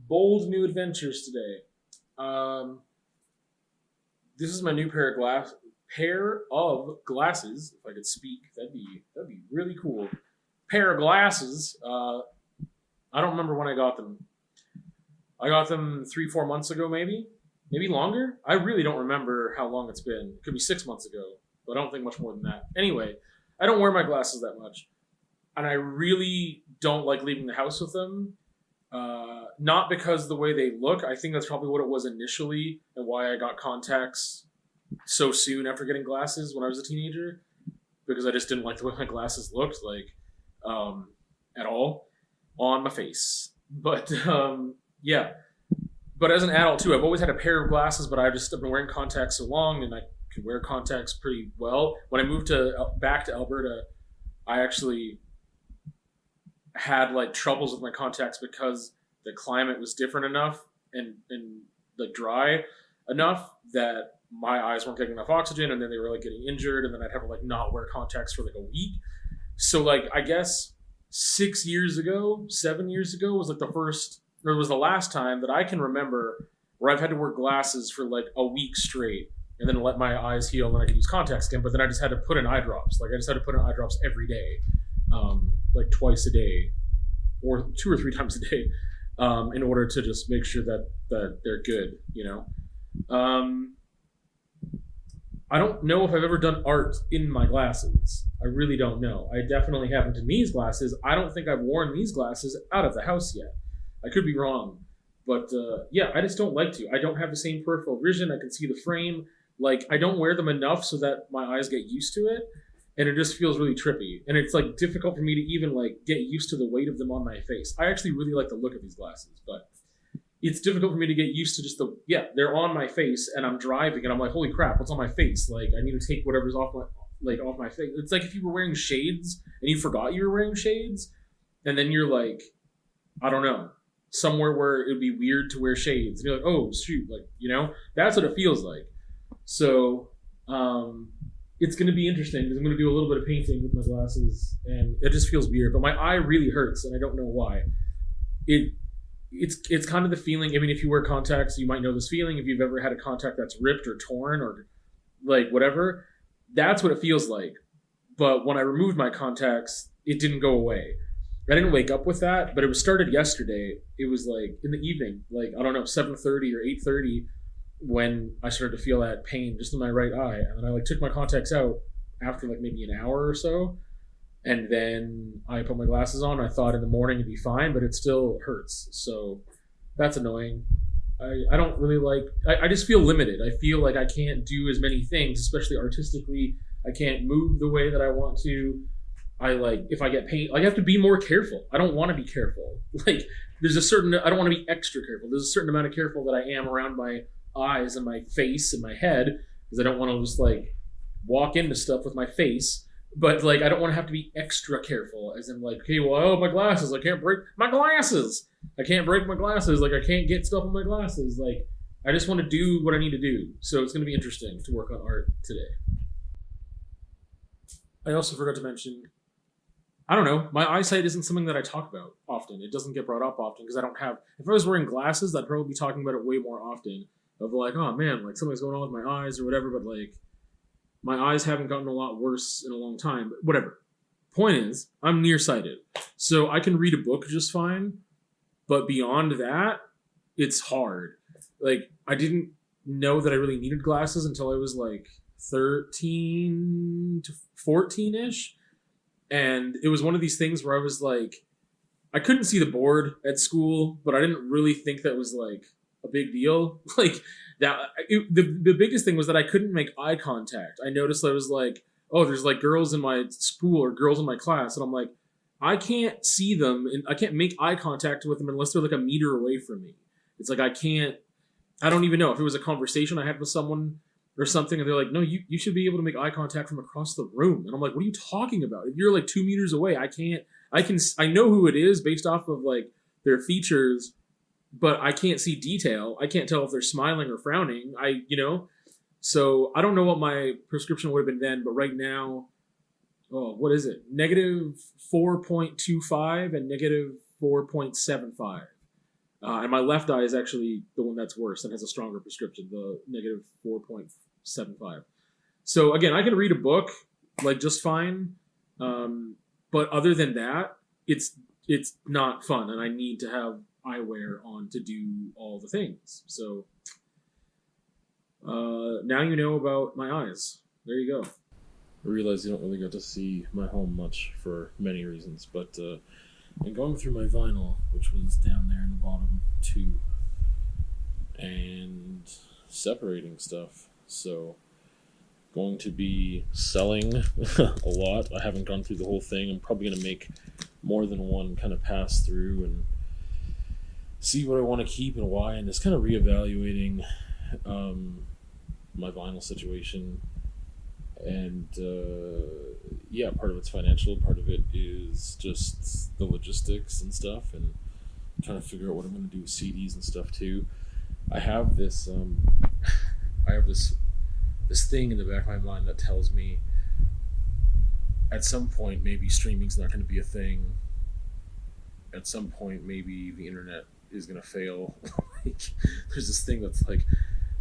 Bold new adventures today. Um, this is my new pair of glasses. If I could speak, that'd be really cool. Pair of glasses. I don't remember when I got them. I got them 3, 4 months ago, maybe longer. I really don't remember how long it's been. It could be 6 months ago, but I don't think much more than that. Anyway, I don't wear my glasses that much, and I really don't like leaving the house with them. Not because of the way they look. I think that's probably what it was initially, and why I got contacts so soon after getting glasses when I was a teenager. Because I just didn't like the way my glasses looked, um, at all on my face. But yeah. But as an adult too, I've always had a pair of glasses, but I've been wearing contacts so long, and I could wear contacts pretty well. When I moved to back to Alberta, I actually had like troubles with my contacts because the climate was different enough and like dry enough that my eyes weren't getting enough oxygen, and then they were like getting injured, and then I'd have to like not wear contacts for like a week. So like I guess 6 years ago, 7 years ago was like the first, or it was the last time that I can remember where I've had to wear glasses for like a week straight and then let my eyes heal and then I could use contacts again. But then I just had to put in eye drops. Like I just had to put in eye drops every day, like twice a day or 2 or 3 times a day, in order to just make sure that they're good. Um, I don't know if I've ever done art in my glasses. I really don't know. I definitely haven't in these glasses. I don't think I've worn these glasses out of the house yet. I could be wrong. But yeah, I just don't like to. I don't have the same peripheral vision. I can see the frame. Like, I don't wear them enough so that my eyes get used to it. And it just feels really trippy. And it's like difficult for me to even like get used to the weight of them on my face. I actually really like the look of these glasses, but it's difficult for me to get used to just they're on my face and I'm driving and I'm like, holy crap, what's on my face? Like I need to take whatever's off my face. It's like if you were wearing shades and you forgot you were wearing shades, and then you're like, I don't know, somewhere where it would be weird to wear shades. And you're like, oh shoot, that's what it feels like. So it's gonna be interesting because I'm gonna do a little bit of painting with my glasses and it just feels weird. But my eye really hurts and I don't know why. It's kind of the feeling. I mean, if you wear contacts, you might know this feeling. If you've ever had a contact that's ripped or torn or like whatever, that's what it feels like. But when I removed my contacts, it didn't go away. I didn't wake up with that, but it was started yesterday. It was like in the evening, like I don't know, 7:30 or 8:30, when I started to feel that pain just in my right eye, and then I like took my contacts out after like maybe an hour or so. And then I put my glasses on. I thought in the morning it'd be fine, but it still hurts. So that's annoying. I don't really like, I just feel limited. I feel like I can't do as many things, especially artistically. I can't move the way that I want to. If I get pain, I have to be more careful. I don't want to be careful. Like, I don't want to be extra careful. There's a certain amount of careful that I am around my eyes and my face and my head, because I don't want to just like walk into stuff with my face. But like, I don't want to have to be extra careful, as in like, okay, well, my glasses. I can't break my glasses. I can't break my glasses. Like, I can't get stuff on my glasses. Like, I just want to do what I need to do. So it's going to be interesting to work on art today. I also forgot to mention, I don't know, my eyesight isn't something that I talk about often. It doesn't get brought up often because I don't have. If I was wearing glasses, I'd probably be talking about it way more often. Of like, oh man, like something's going on with my eyes or whatever. But like, my eyes haven't gotten a lot worse in a long time, but whatever. Point is, I'm nearsighted. So I can read a book just fine, but beyond that, it's hard. Like, I didn't know that I really needed glasses until I was like 13 to 14-ish. And it was one of these things where I was like, I couldn't see the board at school, but I didn't really think that was like a big deal. Like, the biggest thing was that I couldn't make eye contact. I noticed I was like, oh, there's like girls in my school or girls in my class, and I'm like, I can't see them and I can't make eye contact with them unless they're like a meter away from me. It's like I don't even know if it was a conversation I had with someone or something, and they're like, no, you should be able to make eye contact from across the room. And I'm like, what are you talking about? If you're like 2 meters away, I know who it is based off of like their features, but I can't see detail. I can't tell if they're smiling or frowning. So I don't know what my prescription would have been then, but right now, what is it? -4.25 and -4.75. And my left eye is actually the one that's worse and has a stronger prescription, the negative 4.75. So again, I can read a book like just fine, but other than that, it's not fun, and I need to have eyewear on to do all the things. So now you know about my eyes. There you go. I realize you don't really get to see my home much for many reasons, but and going through my vinyl, which was down there in the bottom too, and separating stuff. So going to be selling a lot. I haven't gone through the whole thing. I'm probably going to make more than one kind of pass through and see what I want to keep and why, and just kind of reevaluating my vinyl situation. And yeah, part of it's financial, part of it is just the logistics and stuff, and trying to figure out what I'm going to do with CDs and stuff too. I have this I have this thing in the back of my mind that tells me at some point maybe streaming's not going to be a thing. At some point maybe the internet is going to fail. Like, there's this thing that's like,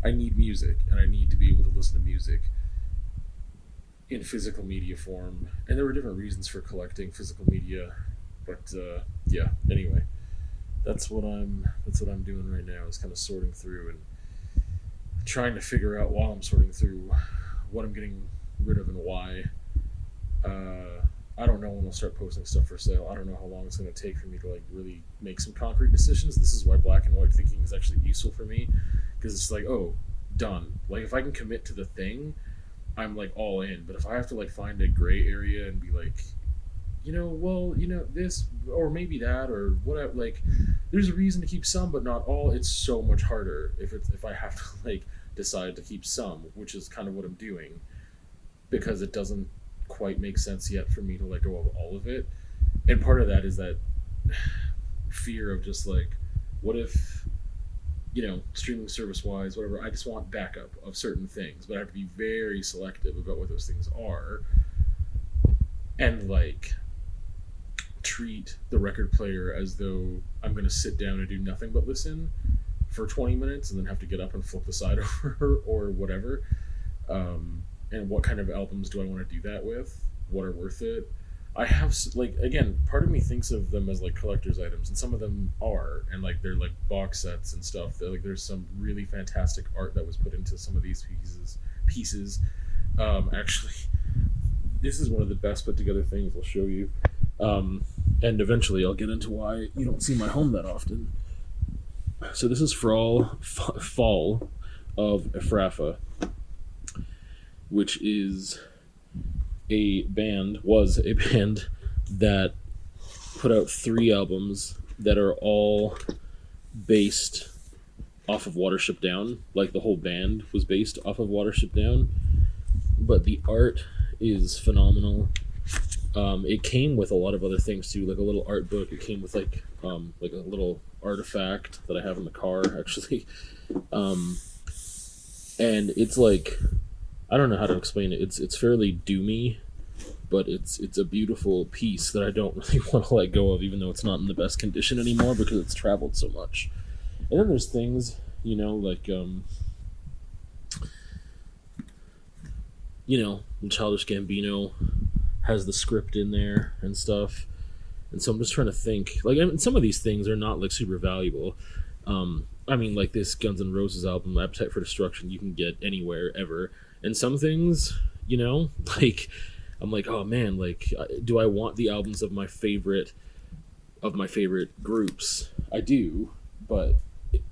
I need music and I need to be able to listen to music in physical media form, and there were different reasons for collecting physical media, but yeah. Anyway, that's what I'm doing right now, is kind of sorting through and trying to figure out while I'm sorting through what I'm getting rid of and why. I don't know when I'll start posting stuff for sale. I don't know how long it's going to take for me to like really make some concrete decisions. This is why black and white thinking is actually useful for me, because it's like, oh, done. Like if I can commit to the thing, I'm like all in. But if I have to like find a gray area and be like, well, this or maybe that or whatever, like there's a reason to keep some but not all. It's so much harder if I have to like decide to keep some, which is kind of what I'm doing, because it doesn't quite make sense yet for me to let go of all of it. And part of that is that fear of just like, what if, streaming service wise, whatever, I just want backup of certain things, but I have to be very selective about what those things are, and like treat the record player as though I'm going to sit down and do nothing but listen for 20 minutes and then have to get up and flip the side over or whatever. And what kind of albums do I want to do that with? What are worth it? I have, like, again, part of me thinks of them as like collector's items, and some of them are, and like they're like box sets and stuff. Like there's some really fantastic art that was put into some of these pieces. Actually, this is one of the best put together things I'll show you. And eventually I'll get into why you don't see my home that often. So this is Fall of Ephrafa, which is was a band that put out 3 albums that are all based off of Watership Down. Like the whole band was based off of Watership Down, but the art is phenomenal. It came with a lot of other things too, like a little art book. It came with like a little artifact that I have in the car actually, and it's like, I don't know how to explain it. It's fairly doomy, but it's a beautiful piece that I don't really want to let go of, even though it's not in the best condition anymore because it's traveled so much. And then there's things, like Childish Gambino has the script in there and stuff. And so I'm just trying to think. Like, I mean, some of these things are not like super valuable. I mean, like this Guns N' Roses album, Appetite for Destruction, you can get anywhere ever. And some things, like I'm like, oh man, like, do I want the albums of my favorite groups? I do, but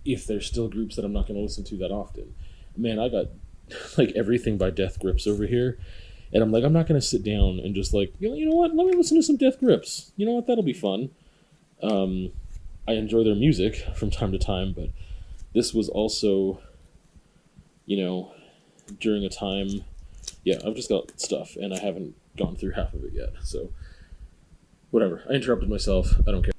if there's still groups that I'm not going to listen to that often, man, I got like everything by Death Grips over here, and I'm like, I'm not going to sit down and just like, you know what? Let me listen to some Death Grips. You know what? That'll be fun. I enjoy their music from time to time, but this was also, during a time, yeah, I've just got stuff, and I haven't gone through half of it yet, so whatever. I interrupted myself. I don't care.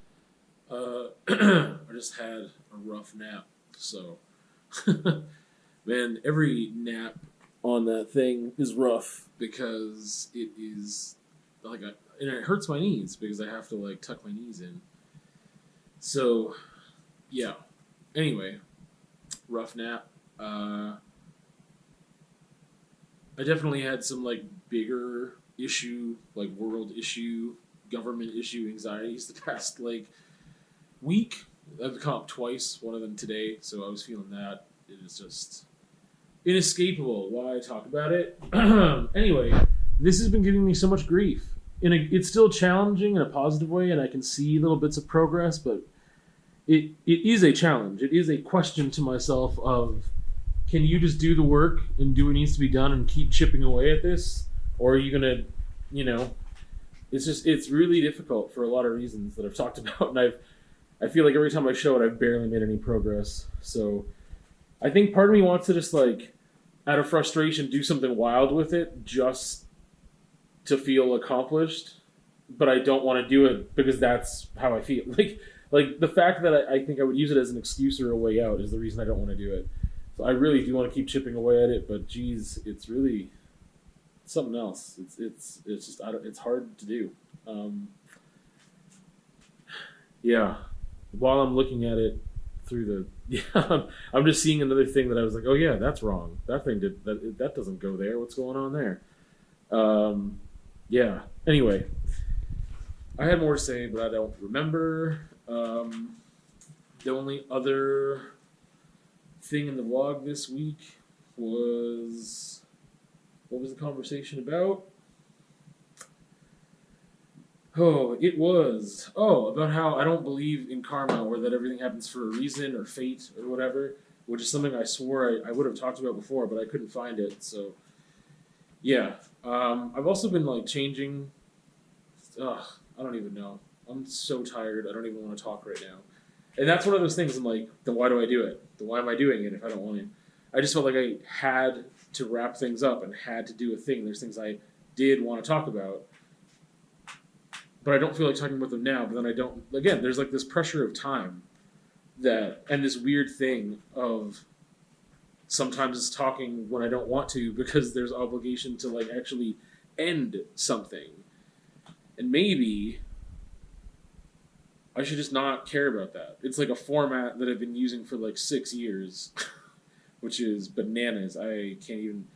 I just had a rough nap, so man, every nap on that thing is rough because it is like, and it hurts my knees because I have to like tuck my knees in. So yeah. Anyway, rough nap. I definitely had some like bigger issue, like world issue, government issue anxieties the past like week. I've come up twice, one of them today, so I was feeling that. It is just inescapable. Why I talk about it? Anyway, this has been giving me so much grief. It's still challenging in a positive way, and I can see little bits of progress, but it is a challenge. It is a question to myself of, can you just do the work and do what needs to be done and keep chipping away at this? Or are you going to, you know, it's really difficult for a lot of reasons that I've talked about. And I feel like every time I show it, I've barely made any progress. So I think part of me wants to just like, out of frustration, do something wild with it just to feel accomplished. But I don't want to do it because that's how I feel. Like the fact that I think I would use it as an excuse or a way out is the reason I don't want to do it. So I really do want to keep chipping away at it, but geez, it's really something else. It's just it's hard to do. Yeah, while I'm looking at it through I'm just seeing another thing that I was like, oh yeah, that's wrong. That thing that doesn't go there. What's going on there? Yeah. Anyway, I had more to say, but I don't remember. The only other thing in the vlog this week was, what was the conversation about? About how I don't believe in karma, or that everything happens for a reason or fate or whatever, which is something I swore I would have talked about before, but I couldn't find it. So yeah, I've also been like changing. I don't even know. I'm so tired. I don't even want to talk right now. And that's one of those things. I'm like, then why do I do it? Then why am I doing it if I don't want to? I just felt like I had to wrap things up and had to do a thing. There's things I did want to talk about, but I don't feel like talking about them now. But then I don't. Again, there's like this pressure of time and this weird thing of sometimes it's talking when I don't want to because there's obligation to like actually end something. And maybe I should just not care about that. It's like a format that I've been using for like 6 years, which is bananas. I can't even.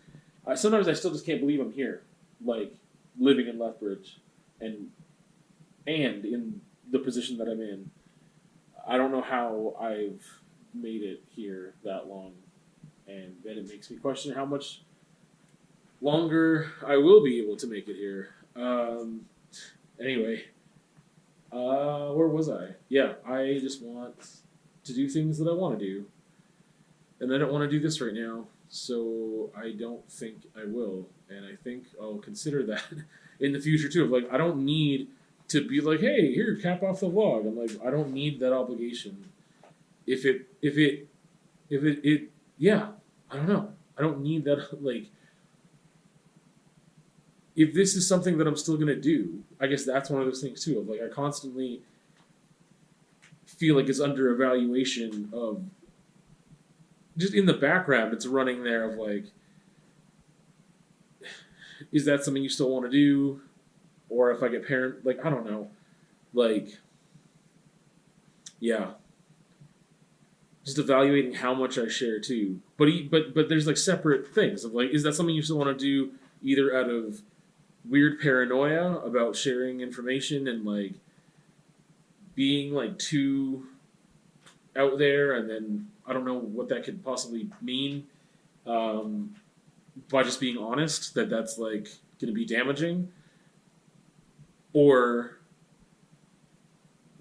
Sometimes I still just can't believe I'm here, like living in Lethbridge, and in the position that I'm in. I don't know how I've made it here that long, and then it makes me question how much longer I will be able to make it here. Anyway. Where was I? Yeah, I just want to do things that I want to do. And I don't want to do this right now, so I don't think I will. And I think I'll consider that in the future too. Like, I don't need to be like, hey, here, cap off the vlog. I'm like, I don't need that obligation. Yeah, I don't know. I don't need that, like, if this is something that I'm still going to do, I guess that's one of those things too. Of like, I constantly feel like it's under evaluation of, just in the background, it's running there of like, is that something you still want to do? Or if I get like, I don't know. Like, yeah. Just evaluating how much I share too. But there's like separate things of like, is that something you still want to do either out of weird paranoia about sharing information and like being like too out there, and then I don't know what that could possibly mean, by just being honest that's like going to be damaging, or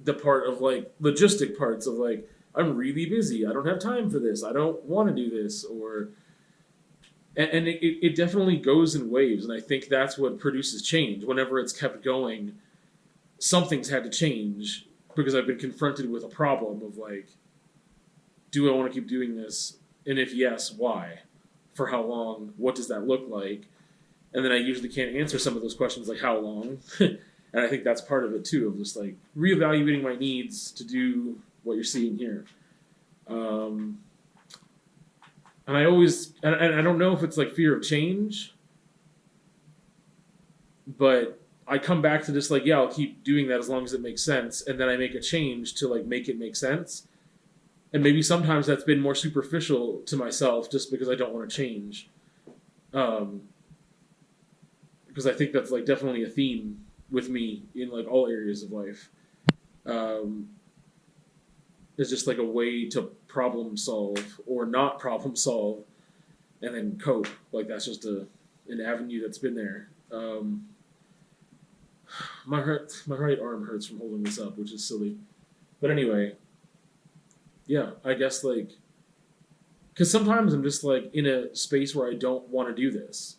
the part of like logistic parts of like, I'm really busy, I don't have time for this, I don't want to do this, or and it definitely goes in waves, and I think that's what produces change. Whenever it's kept going, something's had to change because I've been confronted with a problem of like, do I want to keep doing this? And if yes, why? For how long? What does that look like? And then I usually can't answer some of those questions like how long. And I think that's part of it too, of just like reevaluating my needs to do what you're seeing here. And I always, and I don't know if it's like fear of change, but I come back to just like, yeah, I'll keep doing that as long as it makes sense. And then I make a change to like make it make sense. And maybe sometimes that's been more superficial to myself just because I don't want to change. Because I think that's like definitely a theme with me in like all areas of life. It's just like a way to problem solve or not problem solve and then cope. Like that's just an avenue that's been there. My right arm hurts from holding this up, which is silly. But anyway, yeah, I guess like, because sometimes I'm just like in a space where I don't want to do this,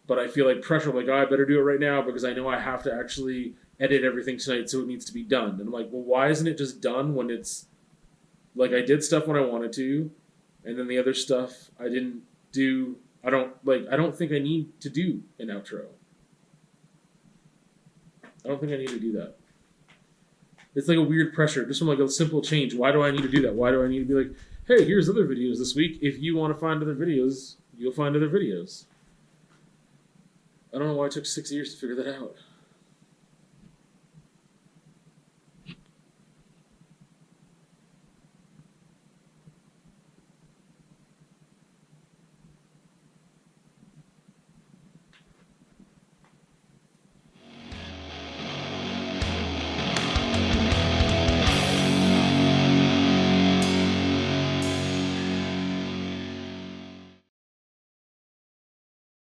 but I feel like pressure, like, oh, I better do it right now because I know I have to actually edit everything tonight, so it needs to be done. And I'm like, well, why isn't it just done when it's like I did stuff when I wanted to, and then the other stuff I didn't do. I don't think I need to do an outro. I don't think I need to do that. It's like a weird pressure, just from like a simple change. Why do I need to do that? Why do I need to be like, hey, here's other videos this week. If you want to find other videos, you'll find other videos. I don't know why it took 6 years to figure that out.